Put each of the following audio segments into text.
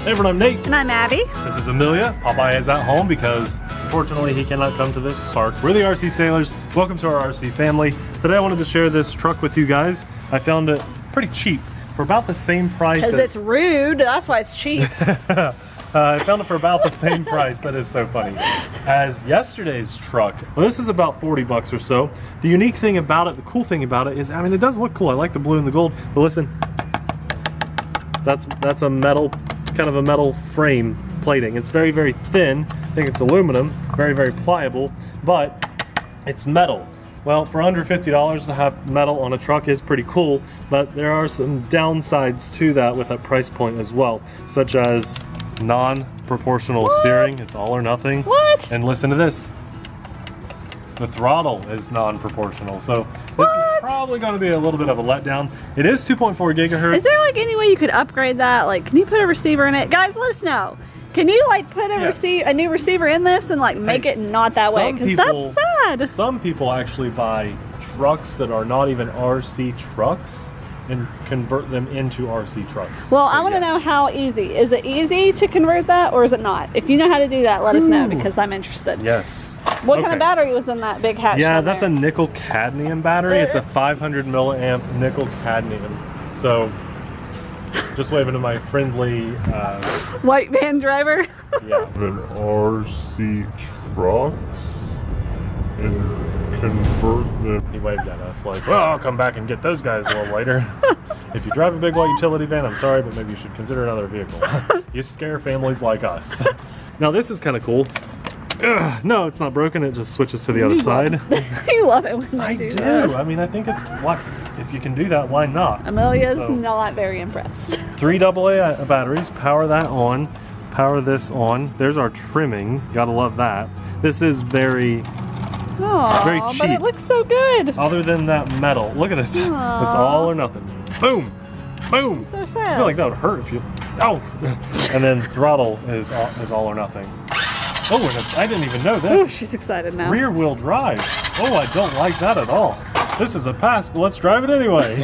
Hey everyone, I'm Nate. And I'm Abby. This is Amelia. Popeye is at home because unfortunately he cannot come to this park. We're the RC Sailors. Welcome to our RC family. Today I wanted to share this truck with you guys. I found it pretty cheap for about the same price. Because it's rude, that's why it's cheap. I found it for about the same price, that is so funny, as yesterday's truck. Well, this is about 40 bucks or so. The unique thing about it, the cool thing about it is, I mean, it does look cool. I like the blue and the gold, but listen, that's a metal, kind of a metal frame plating. It's very, very thin. I think it's aluminum, very, very pliable, but it's metal. Well, for under $50 to have metal on a truck is pretty cool, but there are some downsides to that with that price point as well, such as non-proportional steering. It's all or nothing. What? And listen to this. The throttle is non-proportional, so this is probably going to be a little bit of a letdown. It is 2.4 gigahertz. Is there like any way you could upgrade that? Like, can you put a receiver in it? Guys, let us know. Can you like put a new receiver in this and like make it not that way? Because that's sad. Some people actually buy trucks that are not even RC trucks and convert them into RC trucks. Well, so I want to know how easy. Is it easy to convert that or is it not? If you know how to do that, let us know because I'm interested. Yes. What kind of battery was in that big hatch? Yeah, that's a nickel cadmium battery. It's a 500 milliamp nickel cadmium. So, just waving to my friendly white van driver. Yeah. RC trucks and convert them. He waved at us like, well, I'll come back and get those guys a little later. If you drive a big white utility van, I'm sorry, but maybe you should consider another vehicle. You scare families like us. Now this is kind of cool. No, it's not broken. It just switches to the other side. You love it when I do that. I mean, I think it's like, if you can do that, why not? Amelia's not very impressed. 3 AA batteries. Power that on. Power this on. There's our trimming. Gotta love that. This is very cheap. But it looks so good. Other than that metal. Look at this. It's all or nothing. Boom. Boom. I'm so sad. I feel like that would hurt if you... Oh! And then throttle is all or nothing. Oh, and I didn't even know this. Ooh, she's excited now. Rear wheel drive. Oh, I don't like that at all. This is a pass, but let's drive it anyway.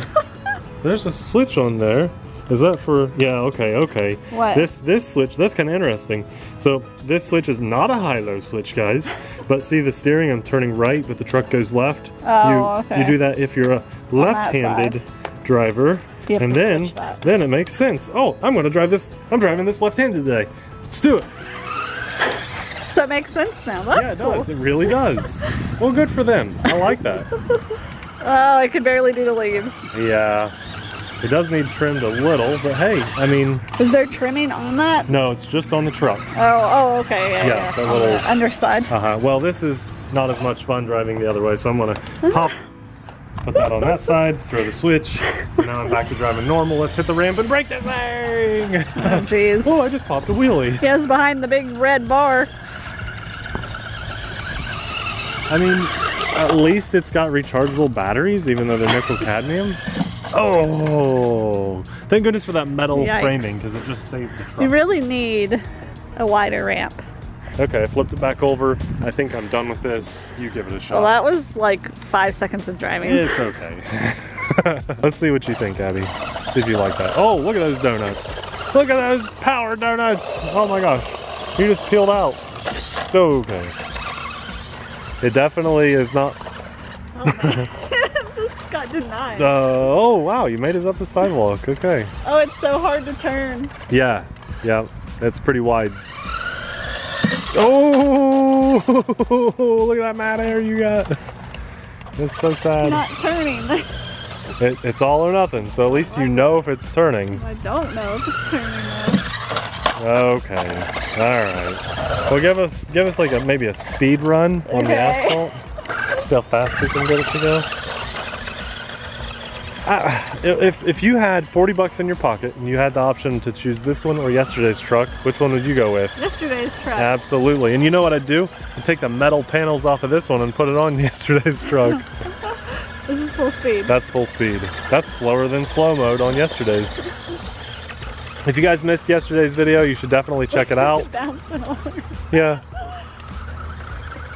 There's a switch on there. Is that for, yeah, okay. What? This switch, that's kind of interesting. So this switch is not a high-low switch, guys. But see the steering, I'm turning right, but the truck goes left. Oh, okay. You do that if you're a left-handed driver. And then it makes sense. Oh, I'm driving this left-handed today. Let's do it. So it makes sense now. That's cool. Does. It really does. Well, good for them. I like that. Oh, I could barely do the leaves. Yeah. It does need trimmed a little, but hey, I mean... Is there trimming on that? No, it's just on the truck. Oh, okay. Yeah. That little... the underside. Well, this is not as much fun driving the other way, so I'm going to put that on that side, throw the switch. Now I'm back to driving normal. Let's hit the ramp and break that thing! Oh, jeez. Oh, I just popped a wheelie. He is behind the big red bar. I mean, at least it's got rechargeable batteries, even though they're nickel cadmium. Oh, thank goodness for that metal framing, because it just saved the truck. You really need a wider ramp. Okay, I flipped it back over. I think I'm done with this. You give it a shot. Well, that was like 5 seconds of driving. It's okay. Let's see what you think, Abby. See if you like that. Oh, look at those donuts. Look at those power donuts. Oh my gosh. You just peeled out. Okay. It definitely is not. This got denied. Oh wow, you made it up the sidewalk. Okay. Oh, it's so hard to turn. Yeah, it's pretty wide. Oh, look at that mad air you got. It's so sad. It's not turning. It's all or nothing. So at least you know if it's turning. I don't know if it's turning though. Okay. All right. Well, give us like maybe a speed run on the asphalt. See how fast we can get it to go. If you had 40 bucks in your pocket and you had the option to choose this one or yesterday's truck, which one would you go with? Yesterday's truck. Absolutely. And you know what I'd do? I'd take the metal panels off of this one and put it on yesterday's truck. This is full speed. That's full speed. That's slower than slow mode on yesterday's. If you guys missed yesterday's video, you should definitely check it out. Yeah.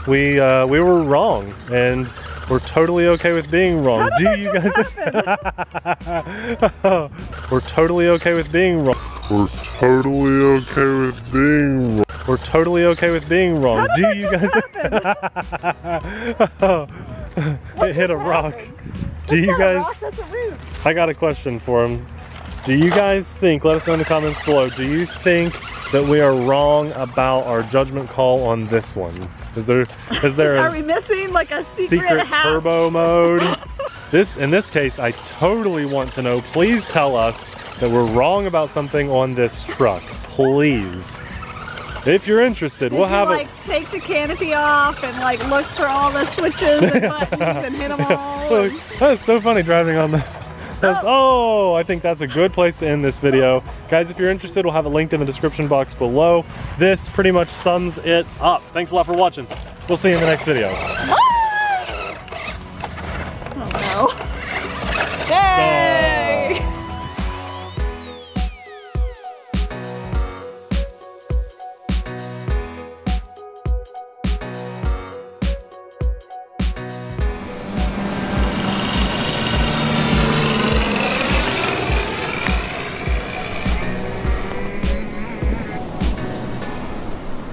We were wrong, and we're totally okay with being wrong. Do you guys? We're totally okay with being wrong. We're totally okay with being wrong. We're totally okay with being wrong. Do you guys? It hit a rock. Do you guys? That's a roof. I got a question for him. Do you guys think? Let us know in the comments below. Do you think that we are wrong about our judgment call on this one? Is there Are we missing like a secret turbo mode? In this case, I totally want to know. Please tell us that we're wrong about something on this truck. Please. If you're interested, we'll have like take the canopy off and like look for all the switches and buttons and hit them all. Look, that is so funny driving on this. Oh, I think that's a good place to end this video. Guys, if you're interested, we'll have it linked in the description box below. This pretty much sums it up. Thanks a lot for watching. We'll see you in the next video. Oh no.